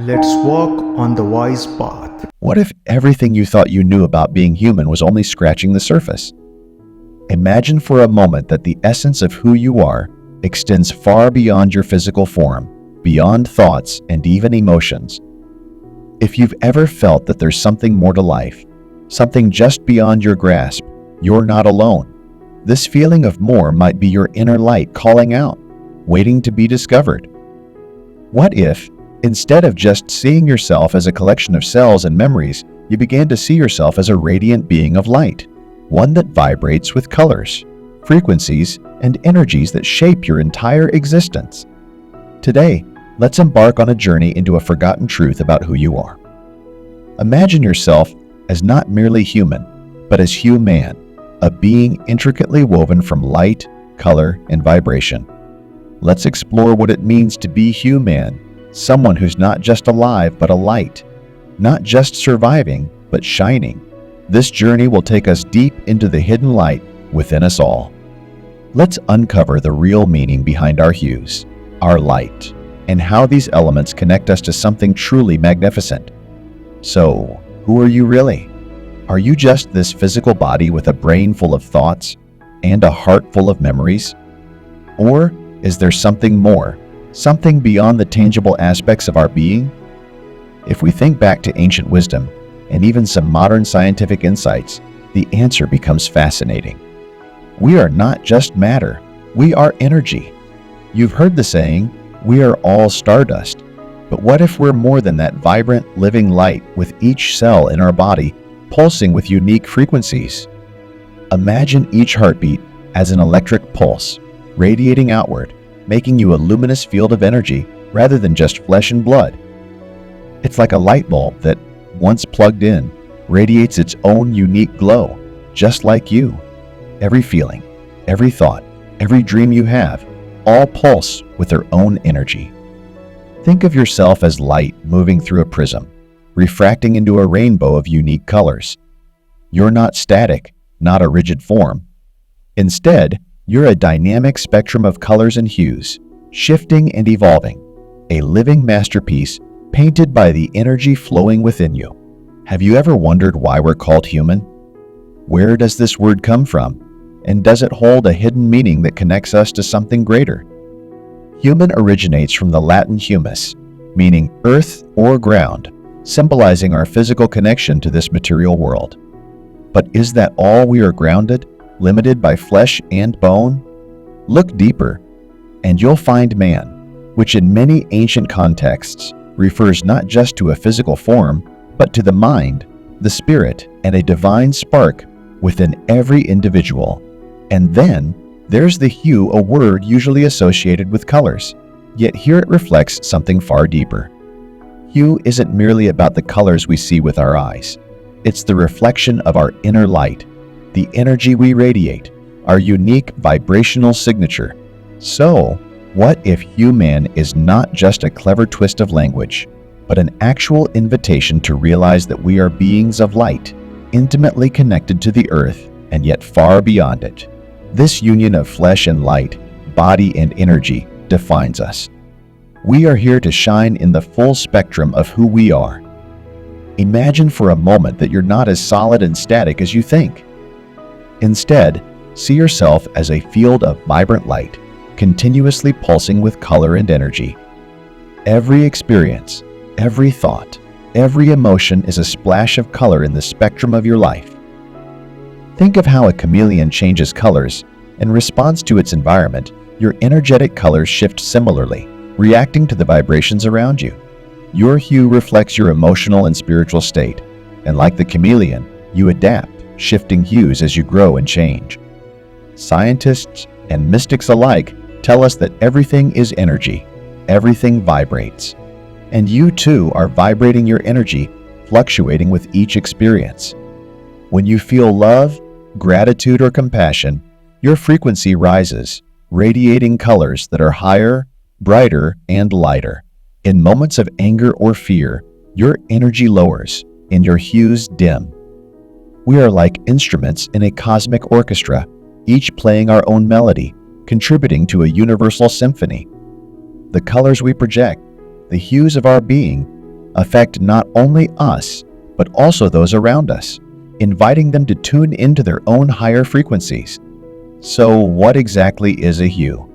Let's walk on the wise path. What if everything you thought you knew about being human was only scratching the surface? Imagine for a moment that the essence of who you are extends far beyond your physical form, beyond thoughts and even emotions. If you've ever felt that there's something more to life, something just beyond your grasp, you're not alone. This feeling of more might be your inner light calling out, waiting to be discovered. What if, instead of just seeing yourself as a collection of cells and memories, you began to see yourself as a radiant being of light, one that vibrates with colors, frequencies, and energies that shape your entire existence? Today, let's embark on a journey into a forgotten truth about who you are. Imagine yourself as not merely human, but as Hue-Man, a being intricately woven from light, color, and vibration. Let's explore what it means to be Hue-Man, someone who's not just alive but a light, not just surviving but shining. This journey will take us deep into the hidden light within us all. Let's uncover the real meaning behind our hues, our light, and how these elements connect us to something truly magnificent. So, who are you really? Are you just this physical body with a brain full of thoughts and a heart full of memories? Or is there something more? Something beyond the tangible aspects of our being? If we think back to ancient wisdom and even some modern scientific insights, the answer becomes fascinating. We are not just matter, we are energy. You've heard the saying, we are all stardust. But what if we're more than that vibrant, living light with each cell in our body pulsing with unique frequencies? Imagine each heartbeat as an electric pulse, radiating outward, making you a luminous field of energy rather than just flesh and blood. It's like a light bulb that, once plugged in, radiates its own unique glow, just like you. Every feeling, every thought, every dream you have, all pulse with their own energy. Think of yourself as light moving through a prism, refracting into a rainbow of unique colors. You're not static, not a rigid form. Instead, you're a dynamic spectrum of colors and hues, shifting and evolving, a living masterpiece painted by the energy flowing within you. Have you ever wondered why we're called human? Where does this word come from? And does it hold a hidden meaning that connects us to something greater? Human originates from the Latin humus, meaning earth or ground, symbolizing our physical connection to this material world. But is that all we are grounded? Limited by flesh and bone? Look deeper, and you'll find man, which in many ancient contexts refers not just to a physical form, but to the mind, the spirit, and a divine spark within every individual. And then there's the hue, a word usually associated with colors, yet here it reflects something far deeper. Hue isn't merely about the colors we see with our eyes. It's the reflection of our inner light, the energy we radiate, our unique vibrational signature. So, what if Hue-Man is not just a clever twist of language, but an actual invitation to realize that we are beings of light, intimately connected to the earth and yet far beyond it? This union of flesh and light, body and energy defines us. We are here to shine in the full spectrum of who we are. Imagine for a moment that you're not as solid and static as you think. Instead, see yourself as a field of vibrant light, continuously pulsing with color and energy. Every experience, every thought, every emotion is a splash of color in the spectrum of your life. Think of how a chameleon changes colors. In response to its environment, your energetic colors shift similarly, reacting to the vibrations around you. Your hue reflects your emotional and spiritual state, and like the chameleon, you adapt, shifting hues as you grow and change. Scientists and mystics alike tell us that everything is energy, everything vibrates. And you too are vibrating your energy, fluctuating with each experience. When you feel love, gratitude, or compassion, your frequency rises, radiating colors that are higher, brighter, and lighter. In moments of anger or fear, your energy lowers and your hues dim. We are like instruments in a cosmic orchestra, each playing our own melody, contributing to a universal symphony. The colors we project, the hues of our being, affect not only us, but also those around us, inviting them to tune into their own higher frequencies. So, what exactly is a hue?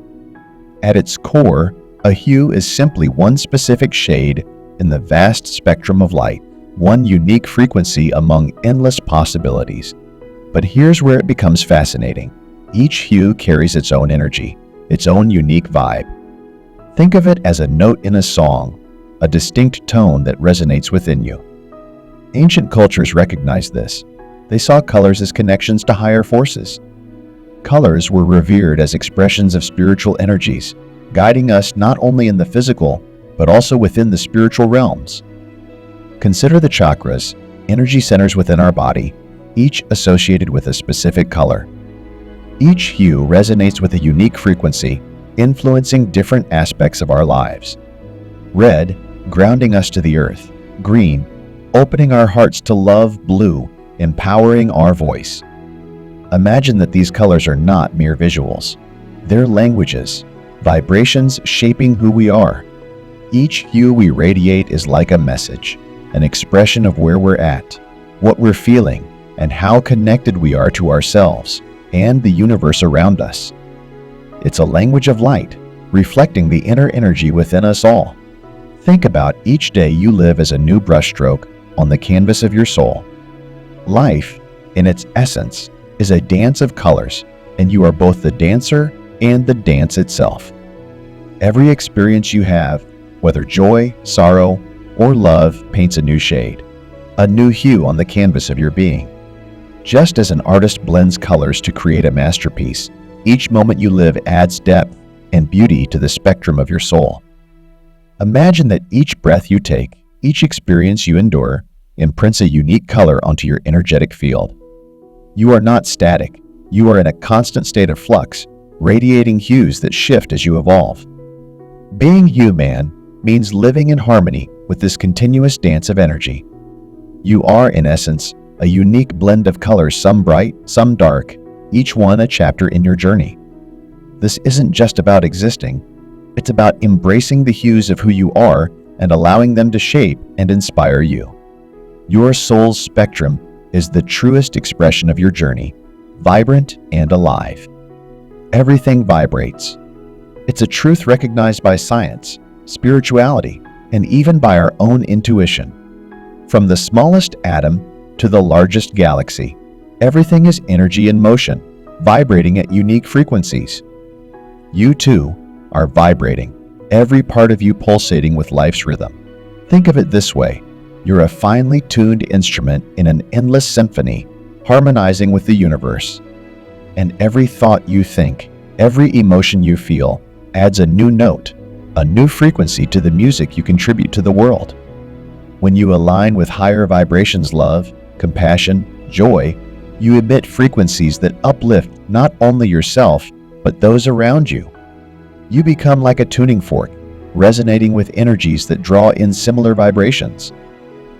At its core, a hue is simply one specific shade in the vast spectrum of light, one unique frequency among endless possibilities. But here's where it becomes fascinating. Each hue carries its own energy, its own unique vibe. Think of it as a note in a song, a distinct tone that resonates within you. Ancient cultures recognized this. They saw colors as connections to higher forces. Colors were revered as expressions of spiritual energies, guiding us not only in the physical, but also within the spiritual realms. Consider the chakras, energy centers within our body, each associated with a specific color. Each hue resonates with a unique frequency, influencing different aspects of our lives. Red, grounding us to the earth. Green, opening our hearts to love. Blue, empowering our voice. Imagine that these colors are not mere visuals. They're languages, vibrations shaping who we are. Each hue we radiate is like a message, an expression of where we're at, what we're feeling, and how connected we are to ourselves and the universe around us. It's a language of light, reflecting the inner energy within us all. Think about each day you live as a new brushstroke on the canvas of your soul. Life, in its essence, is a dance of colors, and you are both the dancer and the dance itself. Every experience you have, whether joy, sorrow, or love, paints a new shade, a new hue on the canvas of your being. Just as an artist blends colors to create a masterpiece, each moment you live adds depth and beauty to the spectrum of your soul. Imagine that each breath you take, each experience you endure, imprints a unique color onto your energetic field. You are not static. You are in a constant state of flux, radiating hues that shift as you evolve. Being Hue-Man means living in harmony with this continuous dance of energy. You are, in essence, a unique blend of colors, some bright, some dark, each one a chapter in your journey. This isn't just about existing. It's about embracing the hues of who you are and allowing them to shape and inspire you. Your soul's spectrum is the truest expression of your journey, vibrant and alive. Everything vibrates. It's a truth recognized by science, spirituality, and even by our own intuition. From the smallest atom to the largest galaxy, everything is energy in motion, vibrating at unique frequencies. You too are vibrating, every part of you pulsating with life's rhythm. Think of it this way. You're a finely tuned instrument in an endless symphony, harmonizing with the universe. And every thought you think, every emotion you feel, adds a new note, a new frequency to the music you contribute to the world. When you align with higher vibrations, love, compassion, joy, you emit frequencies that uplift not only yourself, but those around you. You become like a tuning fork, resonating with energies that draw in similar vibrations.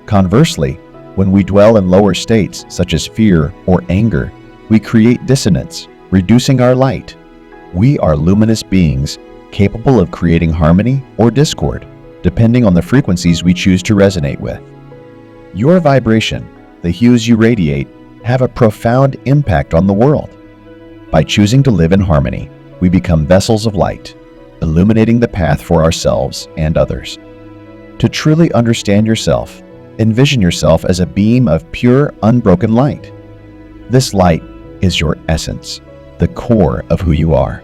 Conversely, when we dwell in lower states, such as fear or anger, we create dissonance, reducing our light. We are luminous beings, capable of creating harmony or discord, depending on the frequencies we choose to resonate with. Your vibration, the hues you radiate, have a profound impact on the world. By choosing to live in harmony, we become vessels of light, illuminating the path for ourselves and others. To truly understand yourself, envision yourself as a beam of pure, unbroken light. This light is your essence, the core of who you are.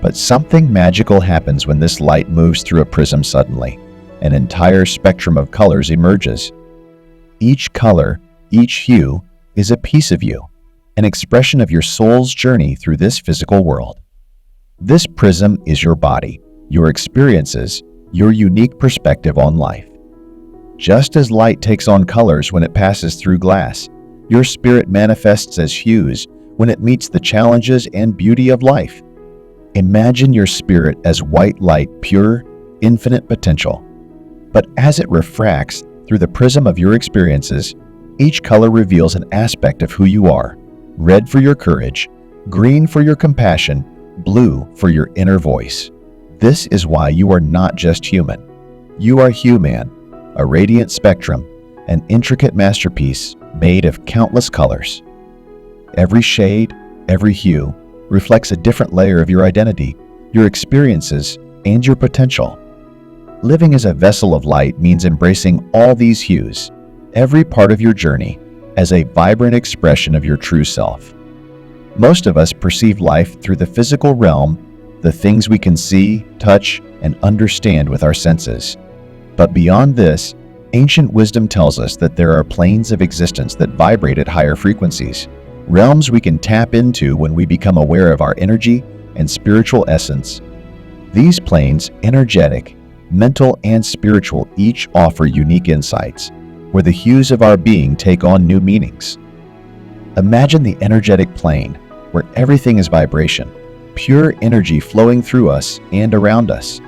But something magical happens when this light moves through a prism suddenly. An entire spectrum of colors emerges. Each color, each hue, is a piece of you, an expression of your soul's journey through this physical world. This prism is your body, your experiences, your unique perspective on life. Just as light takes on colors when it passes through glass, your spirit manifests as hues when it meets the challenges and beauty of life. Imagine your spirit as white light, pure, infinite potential. But as it refracts through the prism of your experiences, each color reveals an aspect of who you are. Red for your courage, green for your compassion, blue for your inner voice. This is why you are not just human. You are Hue-Man, a radiant spectrum, an intricate masterpiece made of countless colors. Every shade, every hue, reflects a different layer of your identity, your experiences, and your potential. Living as a vessel of light means embracing all these hues, every part of your journey, as a vibrant expression of your true self. Most of us perceive life through the physical realm, the things we can see, touch, and understand with our senses. But beyond this, ancient wisdom tells us that there are planes of existence that vibrate at higher frequencies, realms we can tap into when we become aware of our energy and spiritual essence. These planes, energetic, mental, and spiritual, each offer unique insights, where the hues of our being take on new meanings. Imagine the energetic plane, where everything is vibration, pure energy flowing through us and around us.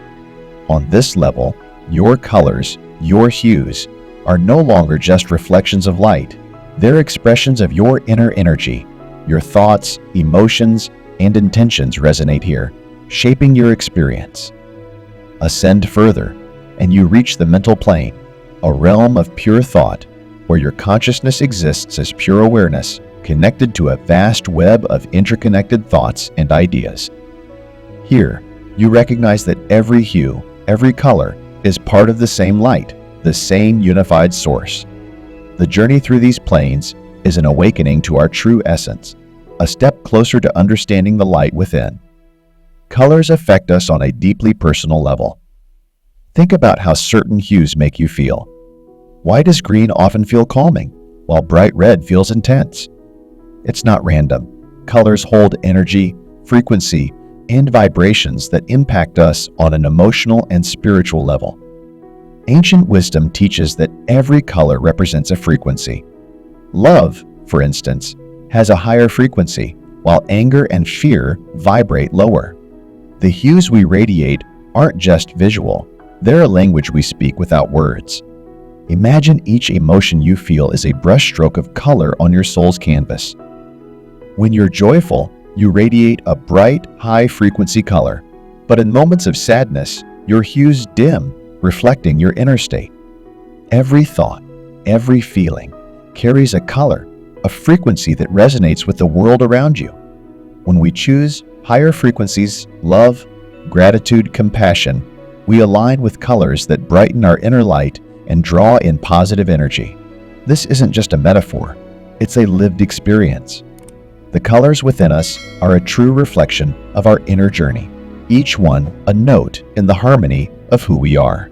On this level, your colors, your hues, are no longer just reflections of light. They're expressions of your inner energy. Your thoughts, emotions, and intentions resonate here, shaping your experience. Ascend further, and you reach the mental plane, a realm of pure thought, where your consciousness exists as pure awareness, connected to a vast web of interconnected thoughts and ideas. Here, you recognize that every hue, every color, is part of the same light, the same unified source. The journey through these planes is an awakening to our true essence, a step closer to understanding the light within. Colors affect us on a deeply personal level. Think about how certain hues make you feel. Why does green often feel calming, while bright red feels intense? It's not random. Colors hold energy, frequency, and vibrations that impact us on an emotional and spiritual level. Ancient wisdom teaches that every color represents a frequency. Love, for instance, has a higher frequency, while anger and fear vibrate lower. The hues we radiate aren't just visual, they're a language we speak without words. Imagine each emotion you feel is a brushstroke of color on your soul's canvas. When you're joyful, you radiate a bright, high-frequency color, but in moments of sadness, your hues dim, reflecting your inner state. Every thought, every feeling, carries a color, a frequency that resonates with the world around you. When we choose higher frequencies, love, gratitude, compassion, we align with colors that brighten our inner light and draw in positive energy. This isn't just a metaphor, it's a lived experience. The colors within us are a true reflection of our inner journey, each one a note in the harmony of who we are.